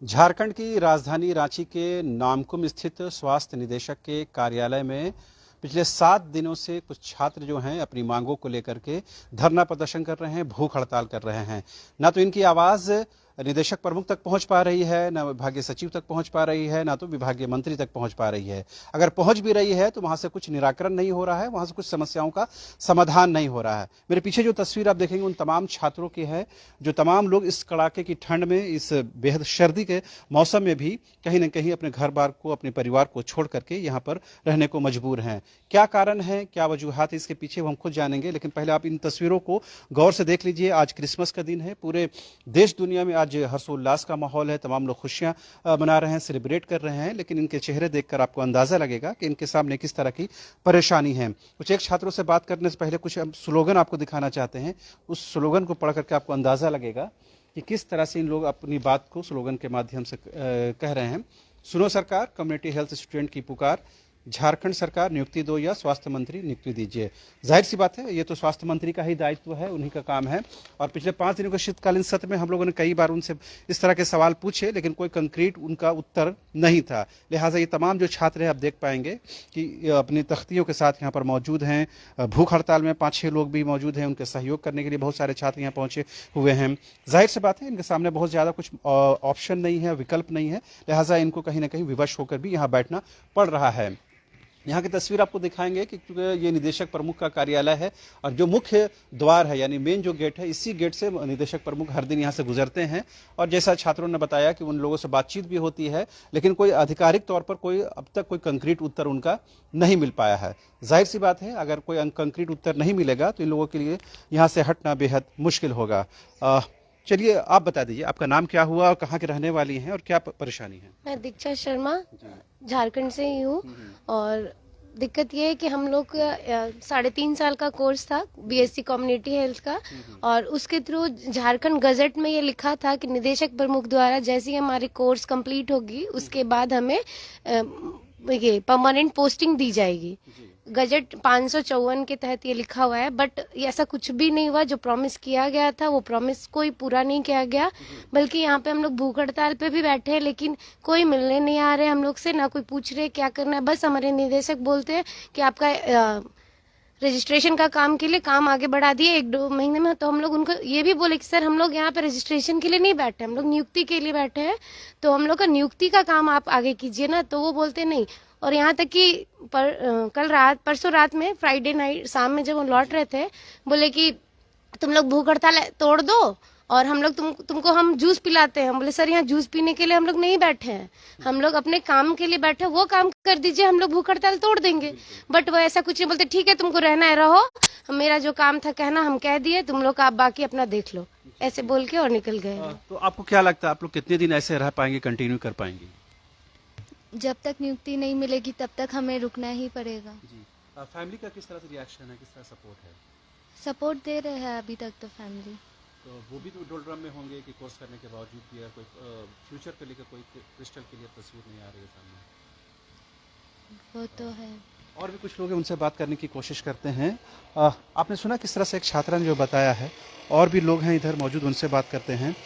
झारखंड की राजधानी रांची के नामकुम स्थित स्वास्थ्य निदेशक के कार्यालय में पिछले 7 दिनों से कुछ छात्र जो हैं अपनी मांगों को लेकर के धरना प्रदर्शन कर रहे हैं, भूख हड़ताल कर रहे हैं। ना तो इनकी आवाज निदेशक प्रमुख तक पहुंच पा रही है, ना विभागीय सचिव तक पहुंच पा रही है, ना तो विभागीय मंत्री तक पहुंच पा रही है। अगर पहुंच भी रही है तो वहां से कुछ निराकरण नहीं हो रहा है, वहां से कुछ समस्याओं का समाधान नहीं हो रहा है। मेरे पीछे जो तस्वीर आप देखेंगे उन तमाम छात्रों की है, जो तमाम लोग इस कड़ाके की ठंड में, इस बेहद सर्दी के मौसम में भी कहीं ना कहीं अपने घर बार को, अपने परिवार को छोड़ करके यहाँ पर रहने को मजबूर हैं। क्या कारण है, क्या वजूहात इसके पीछे, वो हम खुद जानेंगे। लेकिन पहले आप इन तस्वीरों को गौर से देख लीजिए। आज क्रिसमस का दिन है, पूरे देश दुनिया में आज हर्षोल्लास का माहौल है, तमाम लोग खुशियां मना रहे हैं, सेलिब्रेट कर रहे हैं। लेकिन इनके चेहरे देखकर आपको अंदाजा लगेगा कि इनके सामने किस तरह की परेशानी है। कुछ एक छात्रों से बात करने से पहले कुछ हम स्लोगन आपको दिखाना चाहते हैं। उस स्लोगन को पढ़ करके आपको अंदाजा लगेगा कि किस तरह से इन लोग अपनी बात को स्लोगन के माध्यम से कह रहे हैं। सुनो सरकार, कम्युनिटी हेल्थ स्टूडेंट की पुकार, झारखंड सरकार नियुक्ति दो या स्वास्थ्य मंत्री नियुक्ति दीजिए। जाहिर सी बात है, ये तो स्वास्थ्य मंत्री का ही दायित्व है, उन्हीं का काम है। और पिछले 5 दिनों के शीतकालीन सत्र में हम लोगों ने कई बार उनसे इस तरह के सवाल पूछे, लेकिन कोई कंक्रीट उनका उत्तर नहीं था। लिहाजा ये तमाम जो छात्र हैं, आप देख पाएंगे कि अपनी तख्तियों के साथ यहाँ पर मौजूद हैं। भूख हड़ताल में 5-6 लोग भी मौजूद हैं, उनके सहयोग करने के लिए बहुत सारे छात्र यहाँ पहुंचे हुए हैं। जाहिर सी बात है, इनके सामने बहुत ज़्यादा कुछ ऑप्शन नहीं है, विकल्प नहीं है। लिहाजा इनको कहीं ना कहीं विवश होकर भी यहाँ बैठना पड़ रहा है। यहाँ की तस्वीर आपको दिखाएंगे कि क्योंकि ये निदेशक प्रमुख का कार्यालय है और जो मुख्य द्वार है, यानी मेन जो गेट है, इसी गेट से निदेशक प्रमुख हर दिन यहाँ से गुजरते हैं। और जैसा छात्रों ने बताया कि उन लोगों से बातचीत भी होती है, लेकिन कोई आधिकारिक तौर पर कोई अब तक कोई कंक्रीट उत्तर उनका नहीं मिल पाया है। जाहिर सी बात है, अगर कोई कंक्रीट उत्तर नहीं मिलेगा तो इन लोगों के लिए यहाँ से हटना बेहद मुश्किल होगा। चलिए आप बता दीजिए, आपका नाम क्या हुआ और कहाँ के रहने वाली हैं और क्या परेशानी है? मैं दीक्षा शर्मा झारखंड से ही हूँ। और दिक्कत ये है कि हम लोग का 3.5 साल का कोर्स था बीएससी कम्युनिटी हेल्थ का, और उसके थ्रू झारखंड गजट में ये लिखा था कि निदेशक प्रमुख द्वारा जैसे ही हमारी कोर्स कंप्लीट होगी उसके बाद हमें ये परमानेंट पोस्टिंग दी जाएगी। गजट 554 के तहत ये लिखा हुआ है, बट ऐसा कुछ भी नहीं हुआ। जो प्रॉमिस किया गया था वो प्रॉमिस कोई पूरा नहीं किया गया, बल्कि यहाँ पे हम लोग भूख हड़ताल पे भी बैठे हैं, लेकिन कोई मिलने नहीं आ रहे हम लोग से, ना कोई पूछ रहे क्या करना है। बस हमारे निदेशक बोलते हैं कि आपका रजिस्ट्रेशन का काम के लिए काम आगे बढ़ा दिए 1-2 महीने में। तो हम लोग उनको ये भी बोले कि सर हम लोग यहाँ पे रजिस्ट्रेशन के लिए नहीं बैठे, हम लोग नियुक्ति के लिए बैठे हैं, तो हम लोग का नियुक्ति का काम आप आगे कीजिए ना। तो वो बोलते नहीं। और यहाँ तक कि परसों रात में, फ्राइडे नाइट शाम में जब वो लौट रहे थे, बोले कि तुम लोग भूख हड़ताल तोड़ दो और हम लोग तुमको हम जूस पिलाते हैं। हम बोले सर यहाँ जूस पीने के लिए हम लोग नहीं बैठे हैं, हम लोग अपने काम के लिए बैठे, वो काम कर दीजिए, हम लोग भूख हड़ताल तोड़ देंगे। बट वो ऐसा कुछ नहीं बोलते, ठीक है तुमको रहना है रहो, मेरा जो काम था कहना हम कह दिए, तुम लोग आप बाकी अपना देख लो, ऐसे बोल के और निकल गए। तो आपको क्या लगता है, आप लोग कितने दिन ऐसे रह पाएंगे, कंटिन्यू कर पाएंगे? जब तक नियुक्ति नहीं मिलेगी तब तक हमें रुकना ही पड़ेगा। जी। फैमिली का किस तरह से रिएक्शन है, किस तरह सपोर्ट है? सपोर्ट दे रहे हैं अभी तक तो फैमिली। तो वो भी तो डोलड्रम में होंगे कि कोर्स करने के बावजूद भी कोई फ्यूचर को लेकर कोई क्रिस्टल क्लियर तस्वीर नहीं आ रही है सामने। वो तो है। और भी कुछ लोग हैं, उनसे बात करने की कोशिश करते हैं। आपने सुना किस तरह से एक छात्रा ने जो बताया है, और भी लोग हैं इधर मौजूद, उनसे बात करते हैं।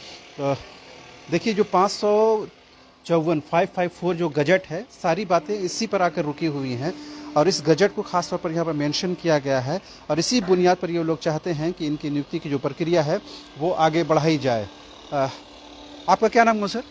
देखिए जो 554 जो गजट है, सारी बातें इसी पर आकर रुकी हुई हैं और इस गजट को खास तौर पर यहाँ पर मेंशन किया गया है और इसी बुनियाद पर ये लोग चाहते हैं कि इनकी नियुक्ति की जो प्रक्रिया है वो आगे बढ़ाई जाए। आपका क्या नाम है सर?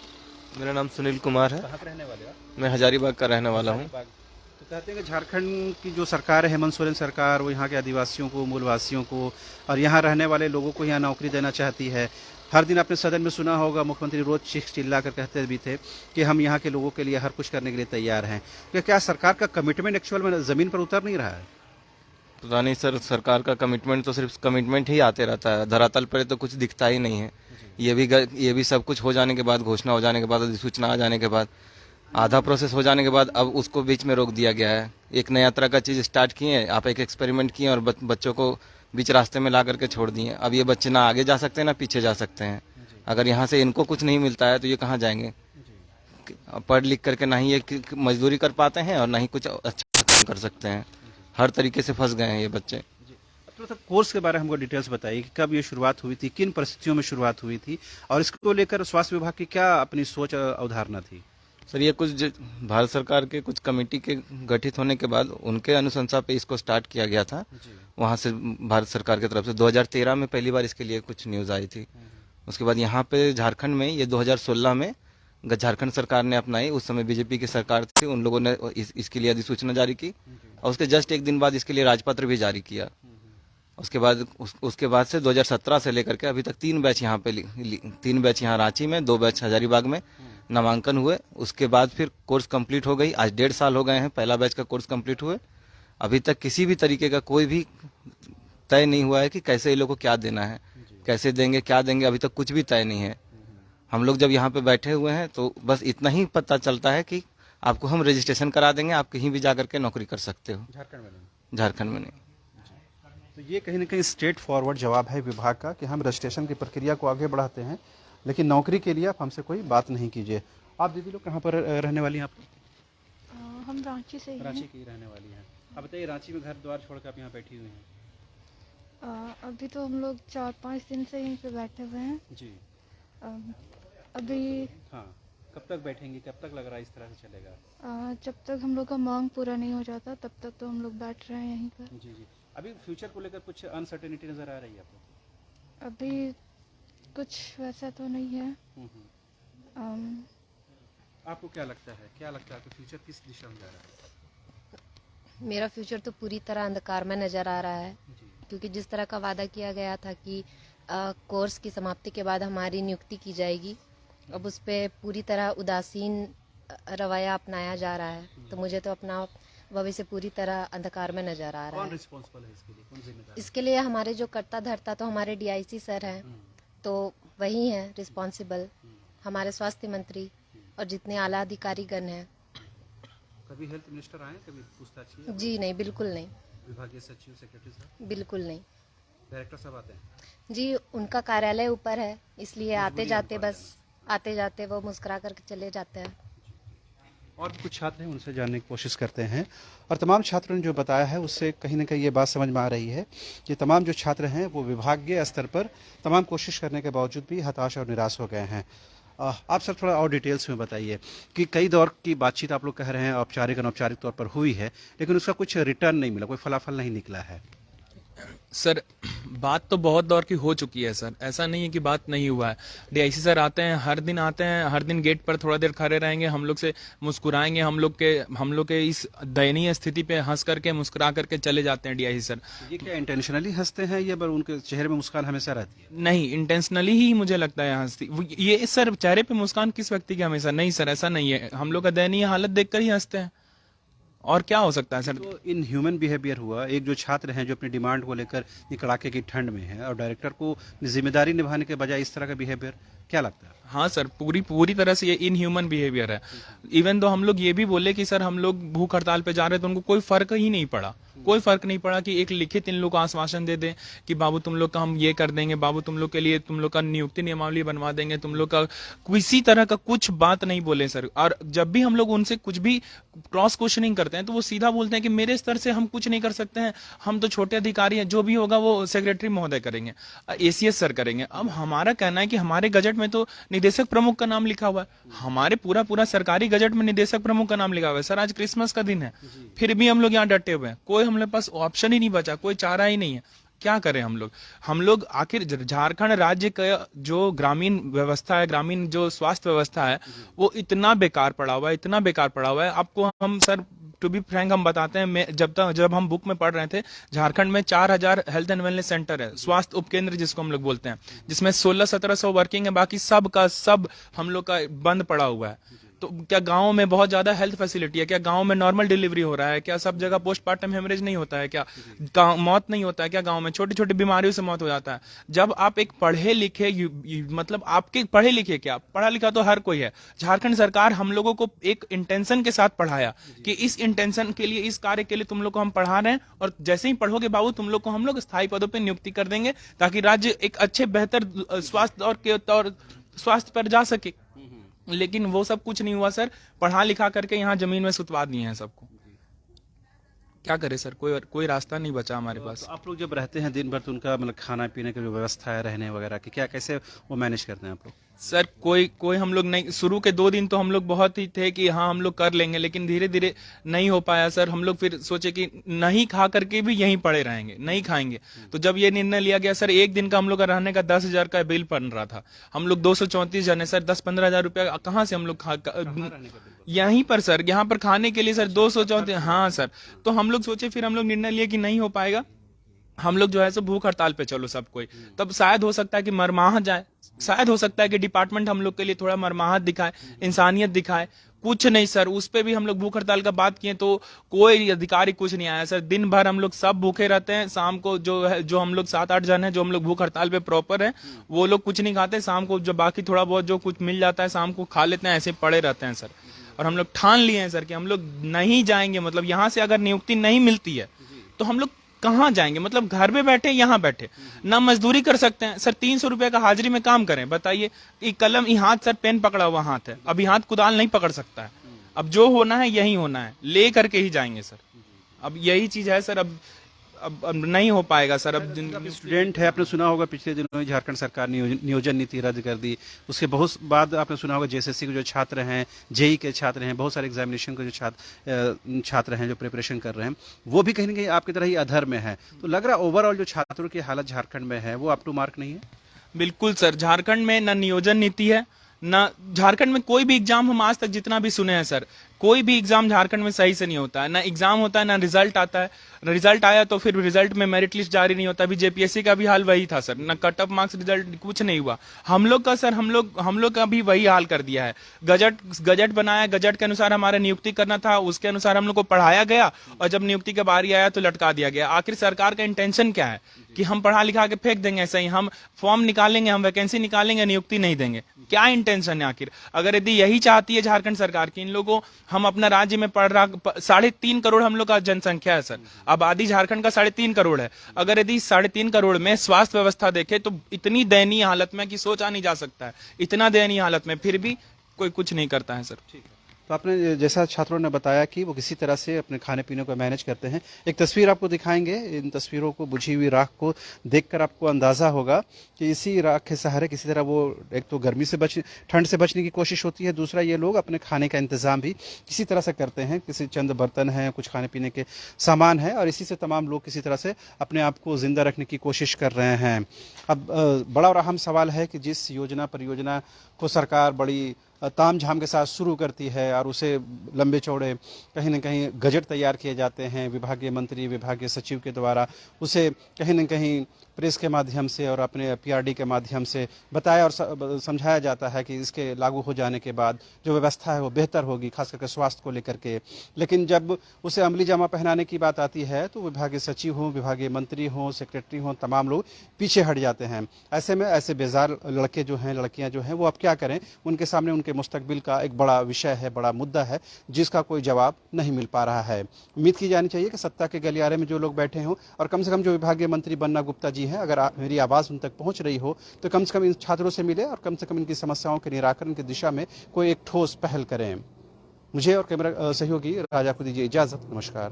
मेरा नाम सुनील कुमार है। कहाँ के रहने वाले आप? मैं हजारीबाग का रहने वाला हूँ। तो कहते हैं कि झारखंड की जो सरकार है, हेमंत सोरेन सरकार, वो यहाँ के आदिवासियों को, मूलवासियों को और यहाँ रहने वाले लोगों को यहाँ नौकरी देना चाहती है। हर दिन आपने सदन में सुना होगा, मुख्यमंत्री रोज चीख चिल्ला कर कहते भी थे कि हम यहाँ के लोगों के लिए हर कुछ करने के लिए तैयार हैं। क्या सरकार का कमिटमेंट एक्चुअल में ज़मीन पर उतर नहीं रहा है? पता नहीं सर, सरकार का कमिटमेंट तो सिर्फ कमिटमेंट ही आते रहता है, धरातल पर तो कुछ दिखता ही नहीं है। ये भी सब कुछ हो जाने के बाद, घोषणा हो जाने के बाद, अधिसूचना आ जाने के बाद, आधा प्रोसेस हो जाने के बाद अब उसको बीच में रोक दिया गया है। एक नया तरह का चीज़ स्टार्ट किए आप, एक एक्सपेरिमेंट किए और बच्चों को बीच रास्ते में ला करके छोड़ दिए। अब ये बच्चे ना आगे जा सकते हैं ना पीछे जा सकते हैं। अगर यहाँ से इनको कुछ नहीं मिलता है तो ये कहाँ जाएंगे? पढ़ लिख करके ना ही ये मजदूरी कर पाते हैं और ना ही कुछ अच्छा काम कर सकते हैं। हर तरीके से फंस गए हैं ये बच्चे। तो कोर्स के बारे में हमको डिटेल्स बताइए कि कब ये शुरुआत हुई थी, किन परिस्थितियों में शुरुआत हुई थी, और इसको लेकर स्वास्थ्य विभाग की क्या अपनी सोच अवधारणा थी? सर ये भारत सरकार के कुछ कमेटी के गठित होने के बाद उनके अनुशंसा पे इसको स्टार्ट किया गया था। वहाँ से भारत सरकार की तरफ से 2013 में पहली बार इसके लिए कुछ न्यूज़ आई थी। उसके बाद यहाँ पे झारखंड में ये 2016 में झारखंड सरकार ने अपनाई। उस समय बीजेपी की सरकार थी, उन लोगों ने इसके लिए अधिसूचना जारी की और उसके जस्ट एक दिन बाद इसके लिए राजपत्र भी जारी किया। उसके बाद से 2017 से लेकर के अभी तक 3 बैच यहाँ पे 3 बैच यहाँ रांची में, 2 बैच हजारीबाग में नामांकन हुए। उसके बाद फिर कोर्स कंप्लीट हो गई। आज 1.5 साल हो गए हैं पहला बैच का कोर्स कंप्लीट हुए। अभी तक किसी भी तरीके का कोई भी तय नहीं हुआ है कि कैसे ये लोग को क्या देना है, कैसे देंगे, क्या देंगे, अभी तक कुछ भी तय नहीं है। हम लोग जब यहाँ पे बैठे हुए हैं तो बस इतना ही पता चलता है कि आपको हम रजिस्ट्रेशन करा देंगे, आप कहीं भी जाकर के नौकरी कर सकते हो। झारखंड में नहीं। तो ये कहीं ना कहीं स्ट्रेट फॉरवर्ड जवाब है विभाग का कि हम रजिस्ट्रेशन की प्रक्रिया को आगे बढ़ाते हैं, लेकिन नौकरी के लिए आप हमसे कोई बात नहीं कीजिए। आप दीदी लोग कहाँ पर रहने वाली हैं? आप हम रांची से ही रांची की रहने वाली हैं। आप बताइए, रांची में घर द्वार छोड़कर आप यहाँ बैठी हुई हैं? अभी तो हम लोग 4-5 दिन से यहीं पे बैठे हुए हैं जी। अभी। हाँ, कब तक बैठेंगी, कब तक लग रहा है इस तरह से चलेगा? जब तक हम लोग का मांग पूरा नहीं हो जाता तब तक तो हम लोग बैठ रहे हैं यहीं पर। जी जी। अभी फ्यूचर को लेकर कुछ अनसर्टेनिटी नजर आ रही है आपको? अभी कुछ वैसा तो नहीं है। आपको क्या लगता है कि फ्यूचर किस दिशा में जा रहा है? मेरा फ्यूचर तो पूरी तरह अंधकार में नजर आ रहा है, जी। क्योंकि जिस तरह का वादा किया गया था कि कोर्स की समाप्ति के बाद हमारी नियुक्ति की जाएगी, अब उस पर पूरी तरह उदासीन रवैया अपनाया जा रहा है। तो मुझे तो अपना भविष्य पूरी तरह अंधकार में नजर आ रहा कौन है। रिस्पॉन्सिबल है इसके लिए, कौन जिम्मेदार है? इसके लिए हमारे जो कर्ता धर्ता तो हमारे डीआईसी सर हैं, तो वही हैं रिस्पॉन्सिबल, हमारे स्वास्थ्य मंत्री और जितने आला अधिकारीगण हैं। कभी हेल्थ मिनिस्टर आए, कभी पूछताछ की? जी नहीं, बिल्कुल नहीं, विभागीय सचिव, सेक्रेटरी साहब, बिल्कुल नहीं। डायरेक्टर साहब आते हैं? जी, उनका कार्यालय ऊपर है, इसलिए आते जाते वो मुस्कुरा करके चले जाते हैं। और भी कुछ छात्र हैं, उनसे जानने की कोशिश करते हैं। और तमाम छात्रों ने जो बताया है उससे कहीं ना कहीं ये बात समझ में आ रही है कि तमाम जो छात्र हैं वो विभागीय स्तर पर तमाम कोशिश करने के बावजूद भी हताश और निराश हो गए हैं। आप सर थोड़ा और डिटेल्स में बताइए कि कई दौर की बातचीत आप लोग कह रहे हैं औपचारिक अनौपचारिक तौर पर हुई है, लेकिन उसका कुछ रिटर्न नहीं मिला, कोई फलाफल नहीं निकला है। सर बात तो बहुत दौर की हो चुकी है सर, ऐसा नहीं है कि बात नहीं हुआ है। डीआईसी सर आते हैं, हर दिन आते हैं, हर दिन गेट पर थोड़ा देर खड़े रहेंगे, हम लोग से मुस्कुराएंगे, हम लोग के इस दयनीय स्थिति पे हंस करके मुस्कुरा करके चले जाते हैं डीआईसी सर। ये क्या इंटेंशनली हंसते हैं या पर उनके चेहरे में मुस्कान हमेशा रहती है? नहीं, इंटेंशनली ही मुझे लगता है हंसती। ये सर चेहरे पे मुस्कान किस व्यक्ति की हमेशा? नहीं सर, ऐसा नहीं है, हम लोग का दयनीय हालत देखकर ही हंसते हैं, और क्या हो सकता है सर? तो इन ह्यूमन बिहेवियर हुआ। एक जो छात्र हैं जो अपनी डिमांड को लेकर कड़ाके की ठंड में है और डायरेक्टर को जिम्मेदारी निभाने के बजाय इस तरह का बिहेवियर, क्या लगता है? हाँ सर, पूरी तरह से ये इनह्यूमन बिहेवियर है। इवन तो हम लोग ये भी बोले कि सर हम लोग भूख हड़ताल पे जा रहे हैं, तो उनको कोई फर्क ही नहीं पड़ा, कोई फर्क नहीं पड़ा कि एक लिखित इन लोग को आश्वासन दे दें कि बाबू तुम लोग का हम ये कर देंगे, बाबू तुम लोग के लिए तुम लोग का नियुक्ति नियमावली बनवा देंगे, तुम लोग का किसी तरह का कुछ बात नहीं बोले सर। और जब भी हम लोग उनसे कुछ भी क्रॉस क्वेश्चनिंग करते हैं तो वो सीधा बोलते हैं कि मेरे स्तर से हम कुछ नहीं कर सकते हैं, हम तो छोटे अधिकारी हैं, जो भी होगा वो सेक्रेटरी महोदय करेंगे, एसीएस सर करेंगे। अब हमारा कहना है कि हमारे गजट में तो निदेशक प्रमुख का नाम लिखा हुआ है, हमारे पूरा सरकारी गजट में निदेशक प्रमुख का नाम लिखा हुआ है। सर आज क्रिसमस का दिन है, फिर भी हम लोग यहाँ डटे हुए हैं, कोई हमारे पास ऑप्शन ही नहीं बचा, कोई चारा ही नहीं है, क्या करें हम लोग आखिर झारखंड राज्य का जो ग्रामीण व्यवस्था है, ग्रामीण जो स्वास्थ्य व्यवस्था है, वो इतना बेकार पड़ा हुआ है। आपको हम सर टू बी फ्रैंक हम बताते हैं, जब हम बुक में पढ़ रहे थे, झारखंड में 4000 हेल्थ एंड वेलनेस सेंटर है, स्वास्थ्य उपकेंद्र जिसको हम लोग बोलते हैं, जिसमें 1600-1700 वर्किंग है, बाकी सब का सब हम लोग का बंद पड़ा हुआ है। तो क्या गांव में बहुत ज्यादा हेल्थ फैसिलिटी है? क्या गांव में नॉर्मल डिलीवरी हो रहा है? क्या सब जगह पोस्टमार्टम हेमरेज नहीं होता है? क्या मौत नहीं होता है? क्या गांव में छोटी छोटी बीमारियों से मौत हो जाता है? जब आप एक पढ़े लिखे, मतलब आपके पढ़े लिखे, क्या पढ़ा लिखा तो हर कोई है, झारखंड सरकार हम लोगों को एक इंटेंशन के साथ पढ़ाया कि इस इंटेंशन के लिए, इस कार्य के लिए तुम लोग को हम पढ़ा रहे हैं, और जैसे ही पढ़ोगे बाबू तुम लोग को हम लोग स्थायी पदों पर नियुक्ति कर देंगे, ताकि राज्य एक अच्छे बेहतर स्वास्थ्य पर जा सके। लेकिन वो सब कुछ नहीं हुआ सर, पढ़ा लिखा करके यहाँ जमीन में सुतवा दिए हैं सबको। क्या करे सर, कोई रास्ता नहीं बचा हमारे पास। तो आप लोग जब रहते हैं दिन भर तो उनका मतलब खाना पीने की जो व्यवस्था है रहने वगैरह की क्या कैसे वो मैनेज करते हैं आप लोग? सर कोई हम लोग नहीं, शुरू के 2 दिन तो हम लोग बहुत ही थे कि हाँ हम लोग कर लेंगे, लेकिन धीरे धीरे नहीं हो पाया सर। हम लोग फिर सोचे कि नहीं खा करके भी यहीं पड़े रहेंगे, नहीं खाएंगे। तो जब ये निर्णय लिया गया सर, एक दिन का हम लोग का रहने का 10,000 का बिल बन रहा था। हम लोग 234 जन है सर, 10-15 हजार रुपया कहाँ से हम लोग यहीं पर सर, यहाँ पर खाने के लिए सर 234। हाँ सर, तो हम लोग सोचे, फिर हम लोग निर्णय लिए कि नहीं हो पाएगा, हम लोग जो है सो भूख हड़ताल पे चलो सब कोई। तब शायद हो सकता है कि मरमाहत जाए, शायद हो सकता है कि डिपार्टमेंट हम लोग के लिए थोड़ा मरमाहत दिखाए, इंसानियत दिखाए। कुछ नहीं सर, उस पे भी हम लोग भूख हड़ताल का बात किए तो कोई अधिकारी कुछ नहीं आया सर। दिन भर हम लोग सब भूखे रहते हैं। शाम को जो हम लोग 7-8 जन हैं जो हम लोग भूख हड़ताल पे प्रॉपर है, वो लोग कुछ नहीं खाते। शाम को जो बाकी थोड़ा बहुत जो कुछ मिल जाता है शाम को खा लेते हैं, ऐसे पड़े रहते हैं सर। और हम लोग ठान लिए हैं सर कि हम लोग नहीं जाएंगे, मतलब यहाँ से अगर नियुक्ति नहीं मिलती है तो हम लोग कहाँ जाएंगे? मतलब घर पे बैठे, यहाँ बैठे ना मजदूरी कर सकते हैं सर। 300 रुपए का हाजिरी में काम करें, बताइए। ये कलम, ये हाथ सर पेन पकड़ा हुआ हाथ है, अब ये हाथ कुदाल नहीं पकड़ सकता है। अब जो होना है यही होना है, ले करके ही जाएंगे सर। अब यही चीज है सर, अब नहीं हो पाएगा सर। अब स्टूडेंट है, आपने सुना होगा पिछले दिनों में झारखंड सरकार ने नियोजन नीति रद्द कर दी। उसके बहुत बाद आपने सुना होगा जेएसएससी के जो छात्र हैं, जेई के छात्र हैं, बहुत सारे एग्जामिनेशन के जो छात्र हैं जो प्रिपरेशन कर रहे हैं, वो भी कहीं ना कहीं आपकी तरह ही अधर में है। तो लग रहा है ओवरऑल जो छात्रों की हालत झारखंड में है वो अप टू मार्क नहीं है। बिल्कुल सर, झारखंड में ना नियोजन नीति है, ना झारखंड में कोई भी एग्जाम हम आज तक जितना भी सुने हैं सर, कोई भी एग्जाम झारखंड में सही से नहीं होता है। ना एग्जाम होता है, ना रिजल्ट आता है। रिजल्ट आया तो फिर रिजल्ट में मेरिट लिस्ट जारी नहीं होता। अभी जेपीएससी का भी हाल वही था सर, ना कट ऑफ मार्क्स, रिजल्ट कुछ नहीं हुआ। हम लोग का सर, हम लोग का भी वही हाल कर दिया है। गजट बनाया, गजट के अनुसार हमारा नियुक्ति करना था, उसके अनुसार हम लोग को पढ़ाया गया, और जब नियुक्ति का बारी आया तो लटका दिया गया। आखिर सरकार का इंटेंशन क्या है कि हम पढ़ा लिखा के फेंक देंगे ऐसे ही, हम फॉर्म निकालेंगे, हम वैकेंसी निकालेंगे, नियुक्ति नहीं देंगे? क्या इंटेंशन है आखिर? अगर यदि यही चाहती है झारखंड सरकार की इन लोगों, हम अपना राज्य में पढ़ रहा 3.5 करोड़ हम लोग का जनसंख्या है सर, आबादी झारखंड का 3.5 करोड़ है। अगर यदि 3.5 करोड़ में स्वास्थ्य व्यवस्था देखे तो इतनी दयनीय हालत में कि सोचा नहीं जा सकता है, इतना दयनीय हालत में फिर भी कोई कुछ नहीं करता है सर। ठीक है, तो आपने जैसा छात्रों ने बताया कि वो किसी तरह से अपने खाने पीने को मैनेज करते हैं। एक तस्वीर आपको दिखाएंगे, इन तस्वीरों को, बुझी हुई राख को देखकर आपको अंदाज़ा होगा कि इसी राख के सहारे किसी तरह वो एक तो गर्मी से ठंड से बचने की कोशिश होती है, दूसरा ये लोग अपने खाने का इंतज़ाम भी किसी तरह से करते हैं। किसी चंद बर्तन हैं, कुछ खाने पीने के सामान है, और इसी से तमाम लोग किसी तरह से अपने आप को ज़िंदा रखने की कोशिश कर रहे हैं। अब बड़ा और अहम सवाल है कि जिस परियोजना को सरकार बड़ी ताम झाम के साथ शुरू करती है और उसे लंबे चौड़े कहीं न कहीं गजट तैयार किए जाते हैं विभागीय मंत्री, विभागीय सचिव के द्वारा, उसे कहीं न कहीं प्रेस के माध्यम से और अपने पीआरडी के माध्यम से बताया और समझाया जाता है कि इसके लागू हो जाने के बाद जो व्यवस्था है वो बेहतर होगी, खास करके स्वास्थ्य को लेकर के। लेकिन जब उसे अमली जामा पहनाने की बात आती है तो विभागीय सचिव हों, विभागीय मंत्री हों, सेक्रेटरी हों, तमाम लोग पीछे हट जाते हैं। ऐसे में ऐसे बेजार लड़के जो हैं, लड़कियां जो हैं, वो अब क्या करें? उनके सामने उनके मुस्तकबिल का एक बड़ा विषय है, बड़ा मुद्दा है, जिसका कोई जवाब नहीं मिल पा रहा है। उम्मीद की जानी चाहिए कि सत्ता के गलियारे में जो लोग बैठे हों, और कम से कम जो विभागीय मंत्री बन्ना गुप्ता जी हैं, अगर मेरी आवाज़ उन तक पहुंच रही हो तो कम से कम इन छात्रों से मिले और कम से कम इनकी समस्याओं के निराकरण की दिशा में कोई एक ठोस पहल करें। मुझे और कैमरा सहयोगी राजा को दीजिए इजाजत। नमस्कार।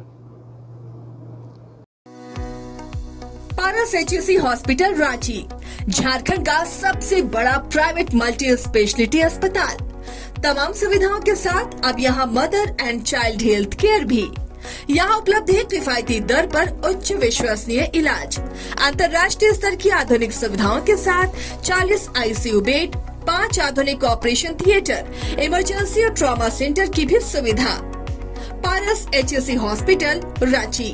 पारस एचएससी हॉस्पिटल रांची, झारखंड का सबसे बड़ा प्राइवेट मल्टी स्पेशलिटी अस्पताल। तमाम सुविधाओं के साथ अब यहाँ mother and child health care भी। यहाँ उपलब्ध है किफायती दर पर उच्च विश्वसनीय इलाज, अंतर्राष्ट्रीय स्तर की आधुनिक सुविधाओं के साथ 40 आईसीयू बेड, 5 आधुनिक ऑपरेशन थिएटर, इमरजेंसी और ट्रॉमा सेंटर की भी सुविधा। पारस एचएससी हॉस्पिटल रांची।